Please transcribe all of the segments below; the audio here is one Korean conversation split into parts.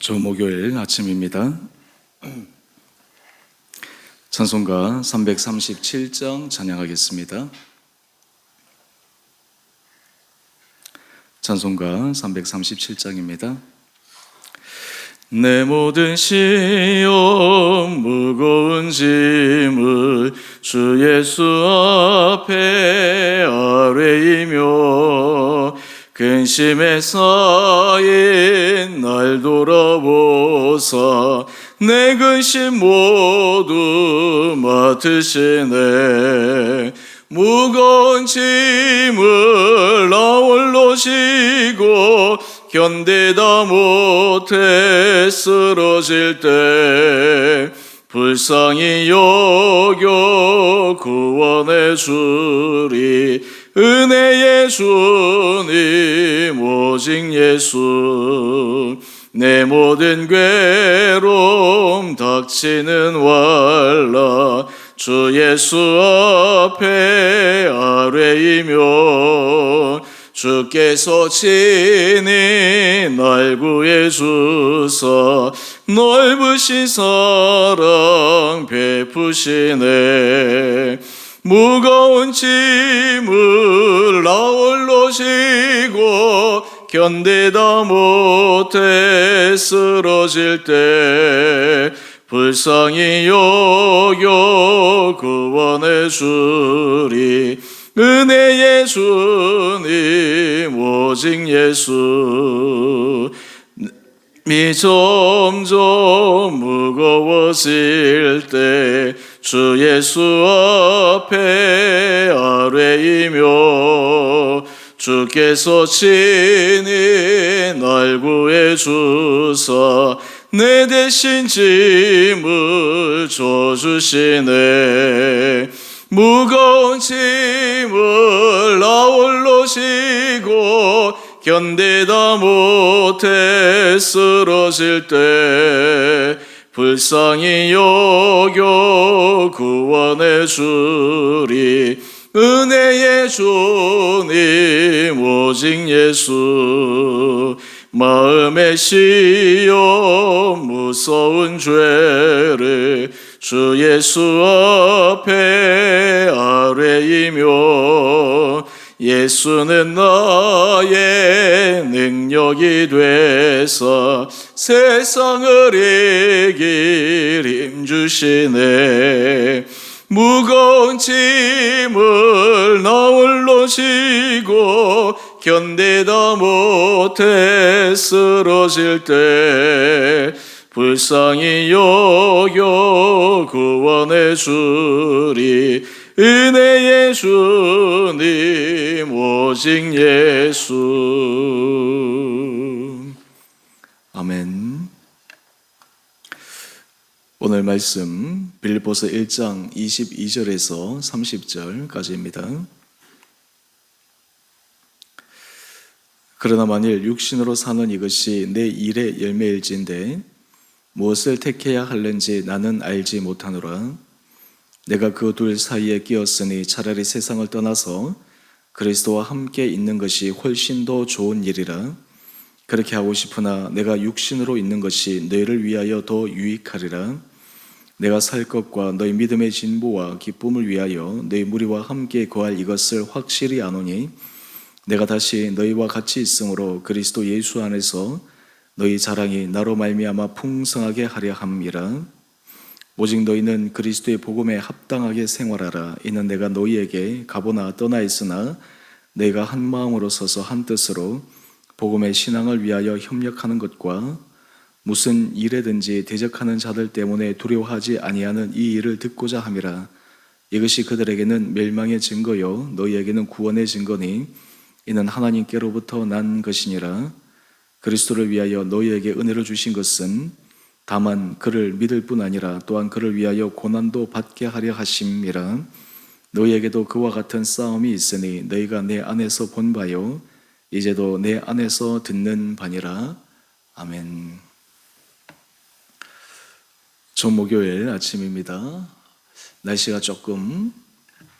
저 목요일 아침입니다. 찬송가 337장 찬양하겠습니다. 찬송가 337장입니다. 내 모든 시험 무거운 짐을 주 예수 앞에 아뢰이며 근심에 쌓인 날 돌아보사 내 근심 모두 맡으시네. 무거운 짐을 나 홀로 지고 견디다 못해 쓰러질 때 불쌍히 여겨 구원해 주리. 은혜의 주님 오직 예수. 내 모든 괴로움 닥치는 왈라 주 예수 앞에 아뢰이며 주께서 친히 날 구해 주사 넓으신 사랑 베푸시네. 무거운 짐을 나 홀로 지고 견디다 못해 쓰러질 때 불쌍히 여겨 구원해 주리. 은혜의 주님 오직 예수. 미 점점 무거워질 때 주 예수 앞에 아뢰이며 주께서 친히 날 구해 주사 내 대신 짐을 져주시네. 무거운 짐을 나 홀로 지고 견디다 못해 쓰러질 때 불쌍히 여겨 구원해 주리. 은혜의 주님 오직 예수. 마음의 시험 무서운 죄를 주 예수 앞에 아뢰이며 예수는 나의 능력이 되사 세상을 이길 힘주시네. 무거운 짐을 나 홀로 지고 견디다 못해 쓰러질 때 불쌍히 여겨 구원해 주리. 은혜의 주님 오직 예수. 아멘. 오늘 말씀 빌립보서 1장 22절에서 30절까지입니다. 그러나 만일 육신으로 사는 이것이 내 일의 열매일진데 무엇을 택해야 할는지 나는 알지 못하노라. 내가 그 둘 사이에 끼었으니 차라리 세상을 떠나서 그리스도와 함께 있는 것이 훨씬 더 좋은 일이라. 그렇게 하고 싶으나 내가 육신으로 있는 것이 너희를 위하여 더 유익하리라. 내가 살 것과 너희 믿음의 진보와 기쁨을 위하여 너희 무리와 함께 거할 이것을 확실히 아노니 내가 다시 너희와 같이 있으므로 그리스도 예수 안에서 너희 자랑이 나로 말미암아 풍성하게 하려 함이라. 오직 너희는 그리스도의 복음에 합당하게 생활하라. 이는 내가 너희에게 가보나 떠나 있으나 너희가 한 마음으로 서서 한 뜻으로 복음의 신앙을 위하여 협력하는 것과 무슨 일에든지 대적하는 자들 때문에 두려워하지 아니하는 이 일을 듣고자 함이라. 이것이 그들에게는 멸망의 증거요 너희에게는 구원의 증거니 이는 하나님께로부터 난 것이니라. 그리스도를 위하여 너희에게 은혜를 주신 것은 다만 그를 믿을 뿐 아니라 또한 그를 위하여 고난도 받게 하려 하심이라. 너희에게도 그와 같은 싸움이 있으니 너희가 내 안에서 본 바요 이제도 내 안에서 듣는 바니라. 아멘. 저 목요일 아침입니다. 날씨가 조금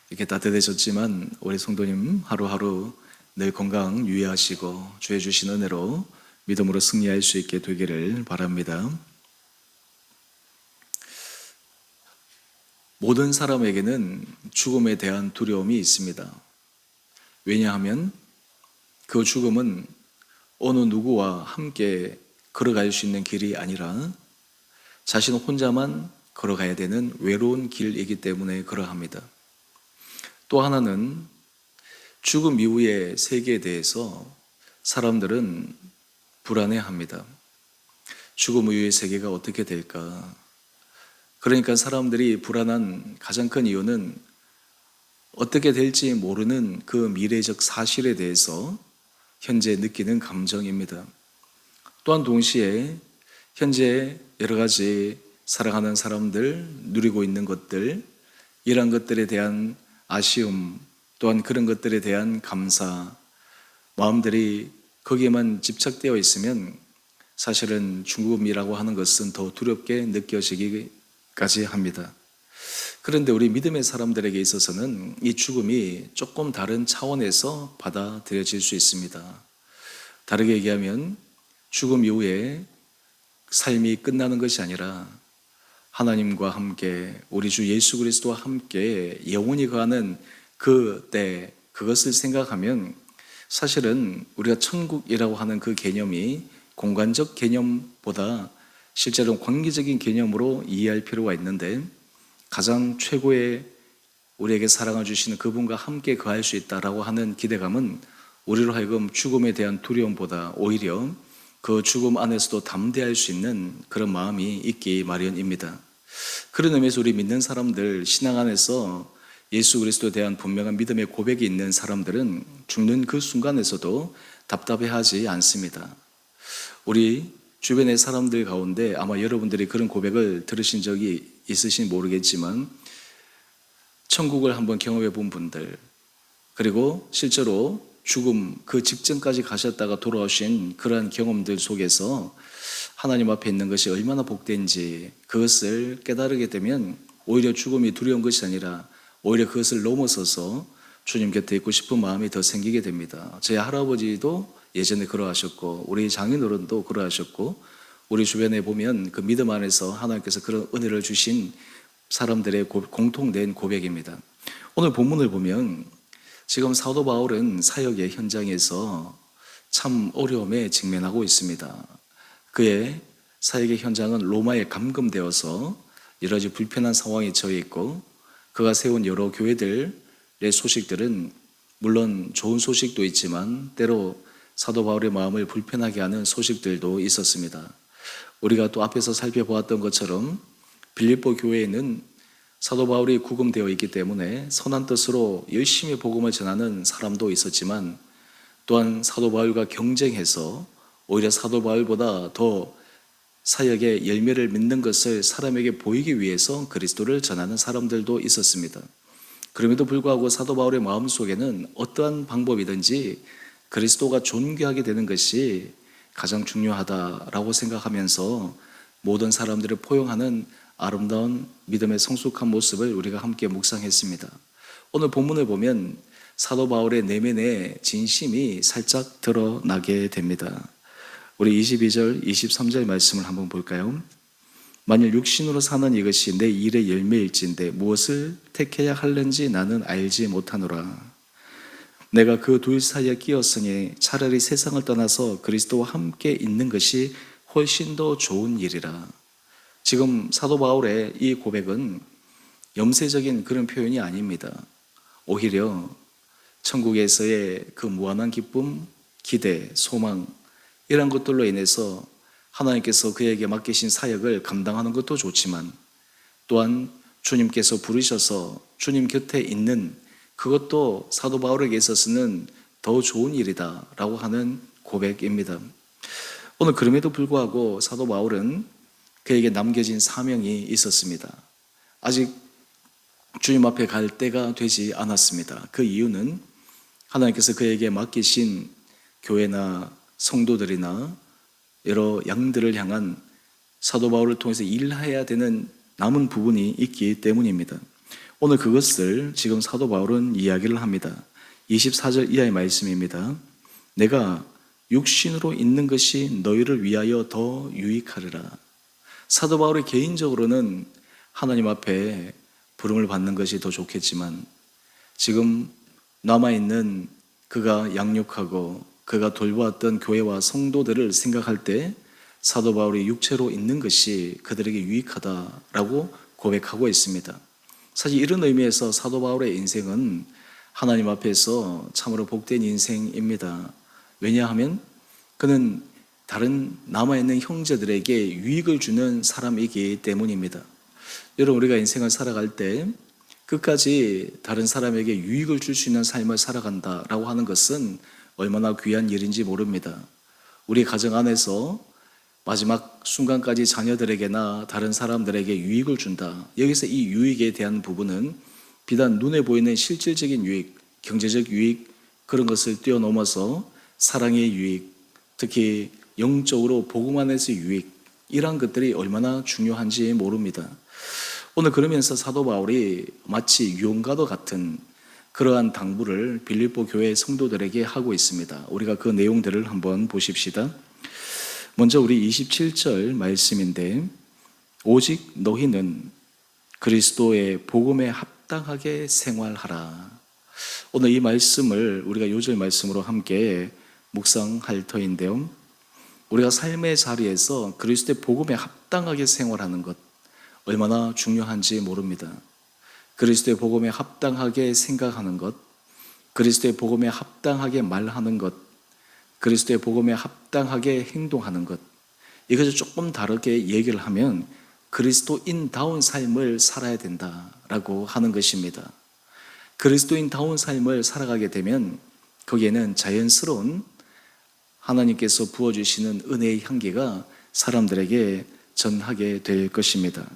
이렇게 따뜻해졌지만 우리 성도님 하루하루 늘 건강 유의하시고 주의 주신 은혜로 믿음으로 승리할 수 있게 되기를 바랍니다. 모든 사람에게는 죽음에 대한 두려움이 있습니다. 왜냐하면 그 죽음은 어느 누구와 함께 걸어갈 수 있는 길이 아니라 자신 혼자만 걸어가야 되는 외로운 길이기 때문에 그러합니다. 또 하나는 죽음 이후의 세계에 대해서 사람들은 불안해합니다. 죽음 이후의 세계가 어떻게 될까? 그러니까 사람들이 불안한 가장 큰 이유는 어떻게 될지 모르는 그 미래적 사실에 대해서 현재 느끼는 감정입니다. 또한 동시에 현재 여러 가지 살아가는 사람들, 누리고 있는 것들, 이러한 것들에 대한 아쉬움, 또한 그런 것들에 대한 감사, 마음들이 거기에만 집착되어 있으면 사실은 죽음이라고 하는 것은 더 두렵게 느껴지기까지 합니다. 그런데 우리 믿음의 사람들에게 있어서는 이 죽음이 조금 다른 차원에서 받아들여질 수 있습니다. 다르게 얘기하면 죽음 이후에 삶이 끝나는 것이 아니라 하나님과 함께 우리 주 예수 그리스도와 함께 영원히 거하는 그 때, 그것을 생각하면 사실은 우리가 천국이라고 하는 그 개념이 공간적 개념보다 실제로 관계적인 개념으로 이해할 필요가 있는데, 가장 최고의 우리에게 사랑을 주시는 그분과 함께 거할 수 있다라고 하는 기대감은 우리로 하여금 죽음에 대한 두려움보다 오히려 그 죽음 안에서도 담대할 수 있는 그런 마음이 있기 마련입니다. 그런 의미에서 우리 믿는 사람들, 신앙 안에서 예수 그리스도에 대한 분명한 믿음의 고백이 있는 사람들은 죽는 그 순간에서도 답답해하지 않습니다. 우리 주변의 사람들 가운데 아마 여러분들이 그런 고백을 들으신 적이 있으신지 모르겠지만, 천국을 한번 경험해 본 분들, 그리고 실제로 죽음 그 직전까지 가셨다가 돌아오신 그러한 경험들 속에서 하나님 앞에 있는 것이 얼마나 복된지 그것을 깨달으게 되면 오히려 죽음이 두려운 것이 아니라 오히려 그것을 넘어서서 주님 곁에 있고 싶은 마음이 더 생기게 됩니다. 제 할아버지도 예전에 그러하셨고 우리 장인어른도 그러하셨고, 우리 주변에 보면 그 믿음 안에서 하나님께서 그런 은혜를 주신 사람들의 공통된 고백입니다. 오늘 본문을 보면 지금 사도 바울은 사역의 현장에서 참 어려움에 직면하고 있습니다. 그의 사역의 현장은 로마에 감금되어서 여러 가지 불편한 상황에 처해 있고, 그가 세운 여러 교회들의 소식들은 물론 좋은 소식도 있지만 때로 사도 바울의 마음을 불편하게 하는 소식들도 있었습니다. 우리가 또 앞에서 살펴보았던 것처럼 빌립보 교회에는 사도 바울이 구금되어 있기 때문에 선한 뜻으로 열심히 복음을 전하는 사람도 있었지만, 또한 사도 바울과 경쟁해서 오히려 사도 바울보다 더 사역의 열매를 맺는 것을 사람에게 보이기 위해서 그리스도를 전하는 사람들도 있었습니다. 그럼에도 불구하고 사도 바울의 마음속에는 어떠한 방법이든지 그리스도가 존귀하게 되는 것이 가장 중요하다라고 생각하면서 모든 사람들을 포용하는 아름다운 믿음의 성숙한 모습을 우리가 함께 묵상했습니다. 오늘 본문을 보면 사도 바울의 내면의 진심이 살짝 드러나게 됩니다. 우리 22절, 23절 말씀을 한번 볼까요? 만일 육신으로 사는 이것이 내 일의 열매일진데 무엇을 택해야 할는지 나는 알지 못하노라. 내가 그 둘 사이에 끼었으니 차라리 세상을 떠나서 그리스도와 함께 있는 것이 훨씬 더 좋은 일이라. 지금 사도 바울의 이 고백은 염세적인 그런 표현이 아닙니다. 오히려 천국에서의 그 무한한 기쁨, 기대, 소망, 이런 것들로 인해서 하나님께서 그에게 맡기신 사역을 감당하는 것도 좋지만, 또한 주님께서 부르셔서 주님 곁에 있는 그것도 사도 바울에게 있어서는 더 좋은 일이다 라고 하는 고백입니다. 오늘 그럼에도 불구하고 사도 바울은 그에게 남겨진 사명이 있었습니다. 아직 주님 앞에 갈 때가 되지 않았습니다. 그 이유는 하나님께서 그에게 맡기신 교회나 성도들이나 여러 양들을 향한 사도 바울을 통해서 일해야 되는 남은 부분이 있기 때문입니다. 오늘 그것을 지금 사도 바울은 이야기를 합니다. 24절 이하의 말씀입니다. 내가 육신으로 있는 것이 너희를 위하여 더 유익하리라. 사도 바울이 개인적으로는 하나님 앞에 부름을 받는 것이 더 좋겠지만 지금 남아있는 그가 양육하고 그가 돌보았던 교회와 성도들을 생각할 때 사도 바울이 육체로 있는 것이 그들에게 유익하다라고 고백하고 있습니다. 사실 이런 의미에서 사도 바울의 인생은 하나님 앞에서 참으로 복된 인생입니다. 왜냐하면 그는 다른 남아있는 형제들에게 유익을 주는 사람이기 때문입니다. 여러분, 우리가 인생을 살아갈 때 끝까지 다른 사람에게 유익을 줄 수 있는 삶을 살아간다라고 하는 것은 얼마나 귀한 일인지 모릅니다. 우리 가정 안에서 마지막 순간까지 자녀들에게나 다른 사람들에게 유익을 준다. 여기서 이 유익에 대한 부분은 비단 눈에 보이는 실질적인 유익, 경제적 유익 그런 것을 뛰어넘어서 사랑의 유익, 특히 영적으로 복음 안에서의 유익 이러한 것들이 얼마나 중요한지 모릅니다. 오늘 그러면서 사도 바울이 마치 유언과도 같은 그러한 당부를 빌립보 교회 성도들에게 하고 있습니다. 우리가 그 내용들을 한번 보십시다. 먼저 우리 27절 말씀인데 오직 너희는 그리스도의 복음에 합당하게 생활하라. 오늘 이 말씀을 우리가 요절 말씀으로 함께 묵상할 터인데요. 우리가 삶의 자리에서 그리스도의 복음에 합당하게 생활하는 것 얼마나 중요한지 모릅니다. 그리스도의 복음에 합당하게 생각하는 것, 그리스도의 복음에 합당하게 말하는 것, 그리스도의 복음에 합당하게 행동하는 것, 이것을 조금 다르게 얘기를 하면 그리스도인다운 삶을 살아야 된다라고 하는 것입니다. 그리스도인다운 삶을 살아가게 되면 거기에는 자연스러운 하나님께서 부어주시는 은혜의 향기가 사람들에게 전하게 될 것입니다.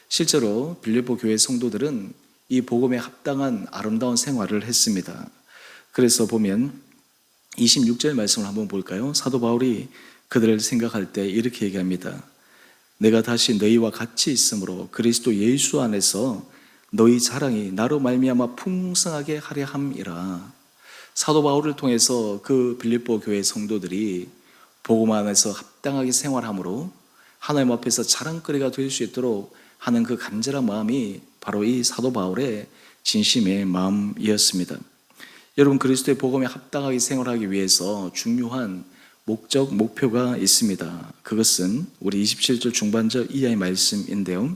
실제로 빌립보 교회 성도들은 이 복음에 합당한 아름다운 생활을 했습니다. 그래서 보면 26절 말씀을 한번 볼까요? 사도 바울이 그들을 생각할 때 이렇게 얘기합니다. 내가 다시 너희와 같이 있으므로 그리스도 예수 안에서 너희 자랑이 나로 말미암아 풍성하게 하려 함이라. 사도 바울을 통해서 그 빌립보 교회 성도들이 복음 안에서 합당하게 생활함으로 하나님 앞에서 자랑거리가 될 수 있도록 하는 그 간절한 마음이 바로 이 사도 바울의 진심의 마음이었습니다. 여러분, 그리스도의 복음에 합당하게 생활하기 위해서 중요한 목적, 목표가 있습니다. 그것은 우리 27절 중반절 이하의 말씀인데요.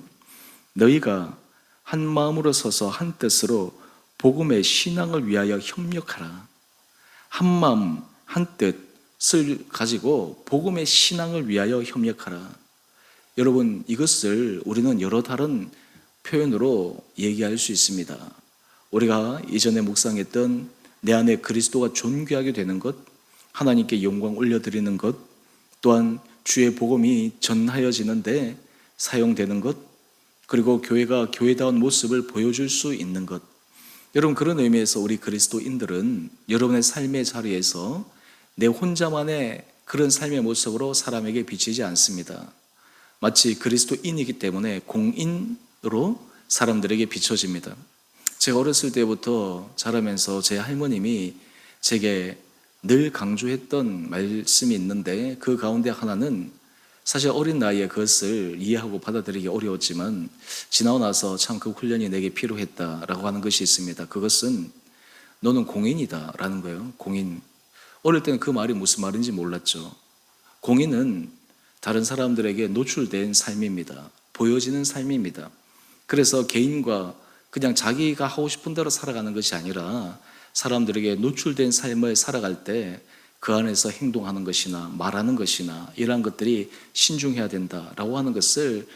너희가 한 마음으로 서서 한 뜻으로 복음의 신앙을 위하여 협력하라. 한 마음, 한 뜻을 가지고 복음의 신앙을 위하여 협력하라. 여러분, 이것을 우리는 여러 다른 표현으로 얘기할 수 있습니다. 우리가 이전에 묵상했던 내 안에 그리스도가 존귀하게 되는 것, 하나님께 영광 올려드리는 것, 또한 주의 복음이 전하여지는데 사용되는 것, 그리고 교회가 교회다운 모습을 보여줄 수 있는 것. 여러분, 그런 의미에서 우리 그리스도인들은 여러분의 삶의 자리에서 내 혼자만의 그런 삶의 모습으로 사람에게 비치지 않습니다. 마치 그리스도인이기 때문에 공인으로 사람들에게 비춰집니다. 제가 어렸을 때부터 자라면서 제 할머님이 제게 늘 강조했던 말씀이 있는데 그 가운데 하나는 사실 어린 나이에 그것을 이해하고 받아들이기 어려웠지만 지나고 나서 참 그 훈련이 내게 필요했다라고 하는 것이 있습니다. 그것은 너는 공인이다 라는 거예요. 공인. 어릴 때는 그 말이 무슨 말인지 몰랐죠. 공인은 다른 사람들에게 노출된 삶입니다. 보여지는 삶입니다. 그래서 개인과 그냥 자기가 하고 싶은 대로 살아가는 것이 아니라 사람들에게 노출된 삶을 살아갈 때 그 안에서 행동하는 것이나 말하는 것이나 이러한 것들이 신중해야 된다라고 하는 것을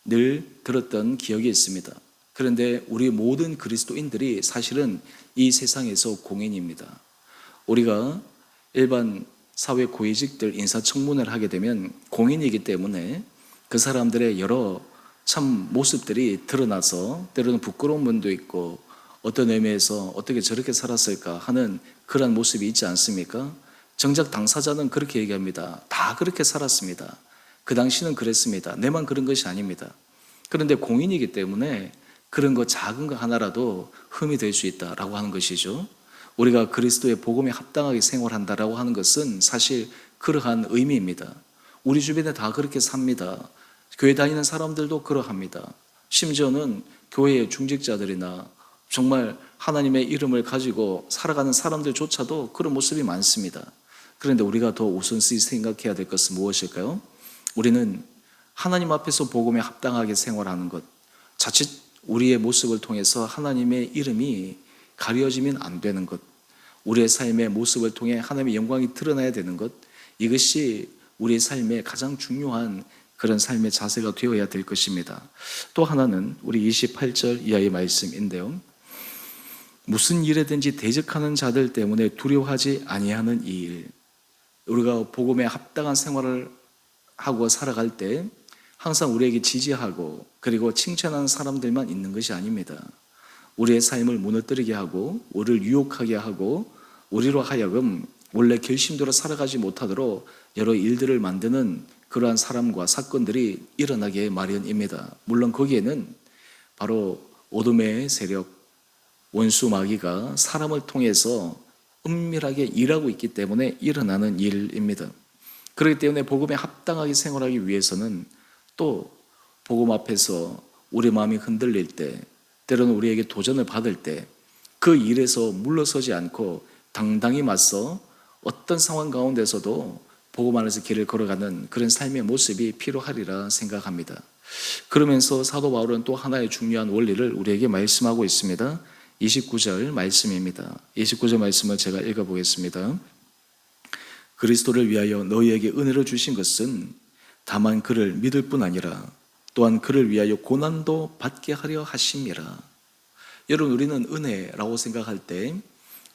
늘 들었던 기억이 있습니다. 그런데 우리 모든 그리스도인들이 사실은 이 세상에서 공인입니다. 우리가 일반 사회 고위직들 인사청문회를 하게 되면 공인이기 때문에 그 사람들의 여러 참 모습들이 드러나서 때로는 부끄러운 면도 있고 어떤 의미에서 어떻게 저렇게 살았을까 하는 그런 모습이 있지 않습니까? 정작 당사자는 그렇게 얘기합니다. 다 그렇게 살았습니다. 그 당시는 그랬습니다. 내만 그런 것이 아닙니다. 그런데 공인이기 때문에 그런 거 작은 거 하나라도 흠이 될 수 있다라고 하는 것이죠. 우리가 그리스도의 복음에 합당하게 생활한다라고 하는 것은 사실 그러한 의미입니다. 우리 주변에 다 그렇게 삽니다. 교회 다니는 사람들도 그러합니다. 심지어는 교회의 중직자들이나 정말 하나님의 이름을 가지고 살아가는 사람들조차도 그런 모습이 많습니다. 그런데 우리가 더 우선시 생각해야 될 것은 무엇일까요? 우리는 하나님 앞에서 복음에 합당하게 생활하는 것, 자칫 우리의 모습을 통해서 하나님의 이름이 가려지면 안 되는 것, 우리의 삶의 모습을 통해 하나님의 영광이 드러나야 되는 것, 이것이 우리의 삶의 가장 중요한 그런 삶의 자세가 되어야 될 것입니다. 또 하나는 우리 28절 이하의 말씀인데요. 무슨 일에든지 대적하는 자들 때문에 두려워하지 아니하는 이 일. 우리가 복음에 합당한 생활을 하고 살아갈 때 항상 우리에게 지지하고 그리고 칭찬하는 사람들만 있는 것이 아닙니다. 우리의 삶을 무너뜨리게 하고 우리를 유혹하게 하고 우리로 하여금 원래 결심대로 살아가지 못하도록 여러 일들을 만드는 그러한 사람과 사건들이 일어나게 마련입니다. 물론 거기에는 바로 어둠의 세력, 원수 마귀가 사람을 통해서 은밀하게 일하고 있기 때문에 일어나는 일입니다. 그렇기 때문에 복음에 합당하게 생활하기 위해서는 또 복음 앞에서 우리 마음이 흔들릴 때, 때로는 우리에게 도전을 받을 때 그 일에서 물러서지 않고 당당히 맞서 어떤 상황 가운데서도 복음 안에서 길을 걸어가는 그런 삶의 모습이 필요하리라 생각합니다. 그러면서 사도 바울은 또 하나의 중요한 원리를 우리에게 말씀하고 있습니다. 29절 말씀입니다. 29절 말씀을 제가 읽어보겠습니다. 그리스도를 위하여 너희에게 은혜를 주신 것은 다만 그를 믿을 뿐 아니라 또한 그를 위하여 고난도 받게 하려 하심이라. 여러분, 우리는 은혜라고 생각할 때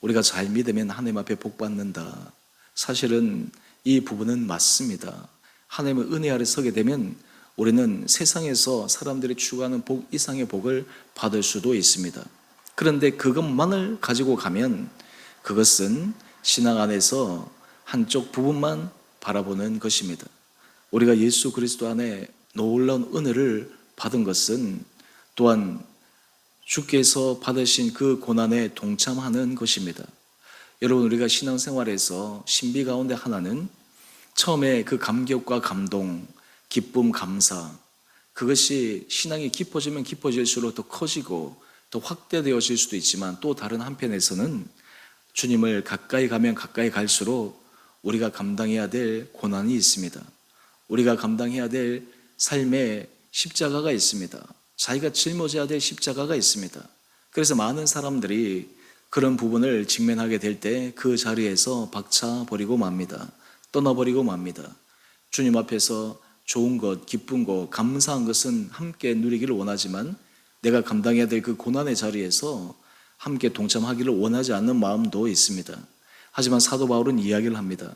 우리가 잘 믿으면 하나님 앞에 복 받는다. 사실은 이 부분은 맞습니다. 하나님의 은혜 아래 서게 되면 우리는 세상에서 사람들이 추구하는 복 이상의 복을 받을 수도 있습니다. 그런데 그것만을 가지고 가면 그것은 신앙 안에서 한쪽 부분만 바라보는 것입니다. 우리가 예수 그리스도 안에 놀라운 은혜를 받은 것은 또한 주께서 받으신 그 고난에 동참하는 것입니다. 여러분, 우리가 신앙생활에서 신비 가운데 하나는 처음에 그 감격과 감동, 기쁨, 감사, 그것이 신앙이 깊어지면 깊어질수록 더 커지고 더 확대되어질 수도 있지만 또 다른 한편에서는 주님을 가까이 가면 가까이 갈수록 우리가 감당해야 될 고난이 있습니다. 우리가 감당해야 될 삶의 십자가가 있습니다. 자기가 짊어져야 될 십자가가 있습니다. 그래서 많은 사람들이 그런 부분을 직면하게 될 때 그 자리에서 박차버리고 맙니다. 떠나버리고 맙니다. 주님 앞에서 좋은 것, 기쁜 것, 감사한 것은 함께 누리기를 원하지만 내가 감당해야 될 그 고난의 자리에서 함께 동참하기를 원하지 않는 마음도 있습니다. 하지만 사도 바울은 이야기를 합니다.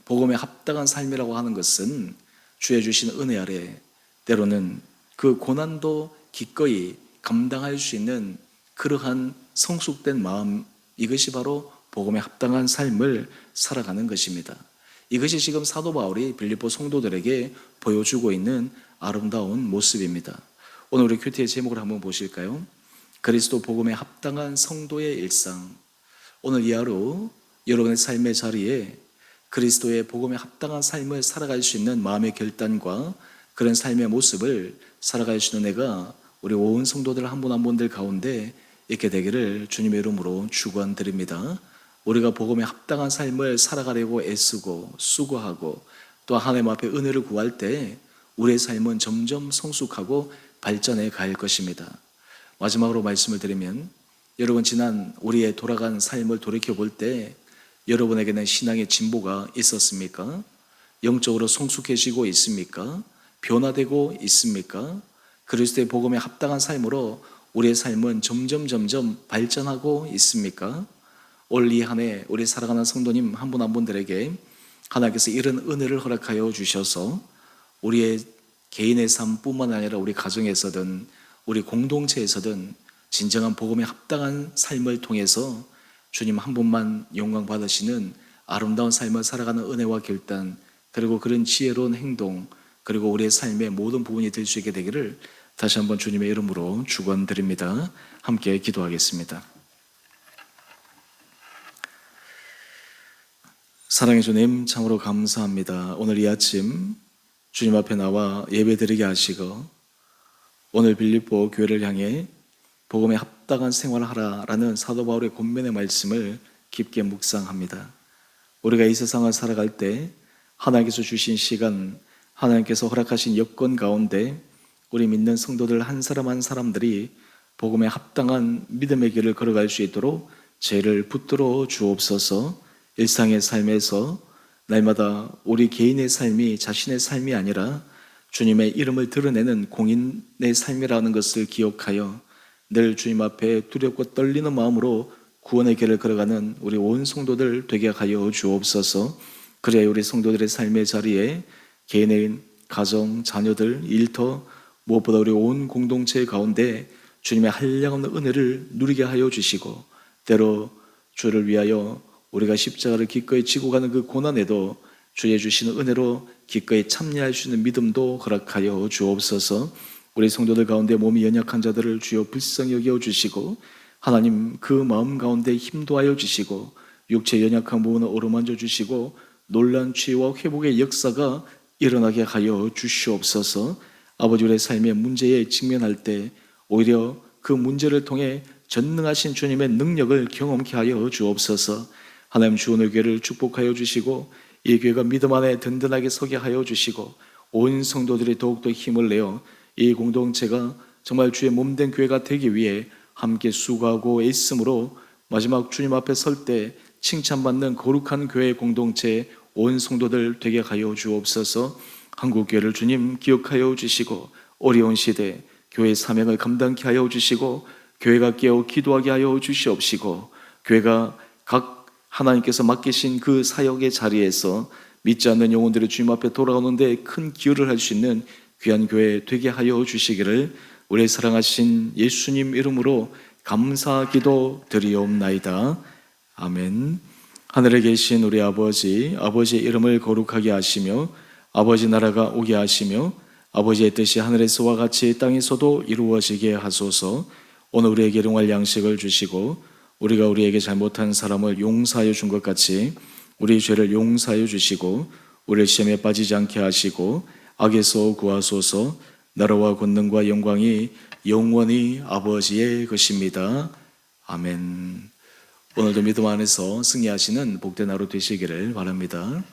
복음에 합당한 삶이라고 하는 것은 주의 주신 은혜 아래 때로는 그 고난도 기꺼이 감당할 수 있는 그러한 성숙된 마음, 이것이 바로 복음에 합당한 삶을 살아가는 것입니다. 이것이 지금 사도 바울이 빌립보 성도들에게 보여주고 있는 아름다운 모습입니다. 오늘 우리 큐티의 제목을 한번 보실까요? 그리스도 복음에 합당한 성도의 일상. 오늘 이 하루 여러분의 삶의 자리에 그리스도의 복음에 합당한 삶을 살아갈 수 있는 마음의 결단과 그런 삶의 모습을 살아갈 수 있는 내가 우리 온 성도들 한 분 한 분들 가운데 있게 되기를 주님의 이름으로 축원드립니다. 우리가 복음에 합당한 삶을 살아가려고 애쓰고 수고하고 또 하나님 앞에 은혜를 구할 때 우리의 삶은 점점 성숙하고 발전해 갈 것입니다. 마지막으로 말씀을 드리면 여러분, 지난 우리의 돌아간 삶을 돌이켜 볼 때 여러분에게는 신앙의 진보가 있었습니까? 영적으로 성숙해지고 있습니까? 변화되고 있습니까? 그리스도의 복음에 합당한 삶으로 우리의 삶은 점점 발전하고 있습니까? 올 이 한 해 우리 살아가는 성도님 한 분 한 분들에게 하나님께서 이런 은혜를 허락하여 주셔서 우리의 개인의 삶뿐만 아니라 우리 가정에서든 우리 공동체에서든 진정한 복음에 합당한 삶을 통해서 주님 한 분만 영광 받으시는 아름다운 삶을 살아가는 은혜와 결단, 그리고 그런 지혜로운 행동, 그리고 우리의 삶의 모든 부분이 될 수 있게 되기를 다시 한번 주님의 이름으로 축원드립니다. 함께 기도하겠습니다. 사랑의 주님, 참으로 감사합니다. 오늘 이 아침 주님 앞에 나와 예배드리게 하시고 오늘 빌립보 교회를 향해 복음에 합당한 생활을 하라라는 사도 바울의 권면의 말씀을 깊게 묵상합니다. 우리가 이 세상을 살아갈 때 하나님께서 주신 시간, 하나님께서 허락하신 여건 가운데 우리 믿는 성도들 한 사람 한 사람들이 복음에 합당한 믿음의 길을 걸어갈 수 있도록 죄를 붙들어 주옵소서. 일상의 삶에서 날마다 우리 개인의 삶이 자신의 삶이 아니라 주님의 이름을 드러내는 공인의 삶이라는 것을 기억하여 늘 주님 앞에 두렵고 떨리는 마음으로 구원의 길을 걸어가는 우리 온 성도들 되게 하여 주옵소서. 그래야 우리 성도들의 삶의 자리에 개인의 가정, 자녀들, 일터, 무엇보다 우리 온 공동체 가운데 주님의 한량없는 은혜를 누리게 하여 주시고, 때로 주를 위하여 우리가 십자가를 기꺼이 지고 가는 그 고난에도 주의 주시는 은혜로 기꺼이 참여할 수 있는 믿음도 허락하여 주옵소서. 우리 성도들 가운데 몸이 연약한 자들을 주여 불쌍히 여겨 주시고, 하나님 그 마음 가운데 힘도하여 주시고, 육체 연약한 부분을 어루만져 주시고 놀란 치유와 회복의 역사가 일어나게 하여 주시옵소서. 아버지, 우리의 삶의 문제에 직면할 때 오히려 그 문제를 통해 전능하신 주님의 능력을 경험케 하여 주옵소서. 하나님, 주 오늘 교회를 축복하여 주시고 이 교회가 믿음 안에 든든하게 서게 하여 주시고 온 성도들이 더욱더 힘을 내어 이 공동체가 정말 주의 몸된 교회가 되기 위해 함께 수고하고 애씀으로 마지막 주님 앞에 설 때 칭찬받는 거룩한 교회 공동체 온 성도들 되게 하여 주옵소서. 한국교회를 주님 기억하여 주시고 어려운 시대 교회의 사명을 감당케 하여 주시고 교회가 깨어 기도하게 하여 주시옵시고 교회가 각 하나님께서 맡기신 그 사역의 자리에서 믿지 않는 영혼들이 주님 앞에 돌아오는데 큰 기여를 할 수 있는 귀한 교회 되게 하여 주시기를 우리 사랑하신 예수님 이름으로 감사 기도 드리옵나이다. 아멘. 하늘에 계신 우리 아버지, 아버지의 이름을 거룩하게 하시며 아버지 나라가 오게 하시며 아버지의 뜻이 하늘에서와 같이 땅에서도 이루어지게 하소서. 오늘 우리에게 일용할 양식을 주시고 우리가 우리에게 잘못한 사람을 용서하여 준 것 같이 우리 죄를 용서하여 주시고 우리를 시험에 빠지지 않게 하시고 악에서 구하소서. 나라와 권능과 영광이 영원히 아버지의 것입니다. 아멘. 오늘도 믿음 안에서 승리하시는 복된 하루 되시기를 바랍니다.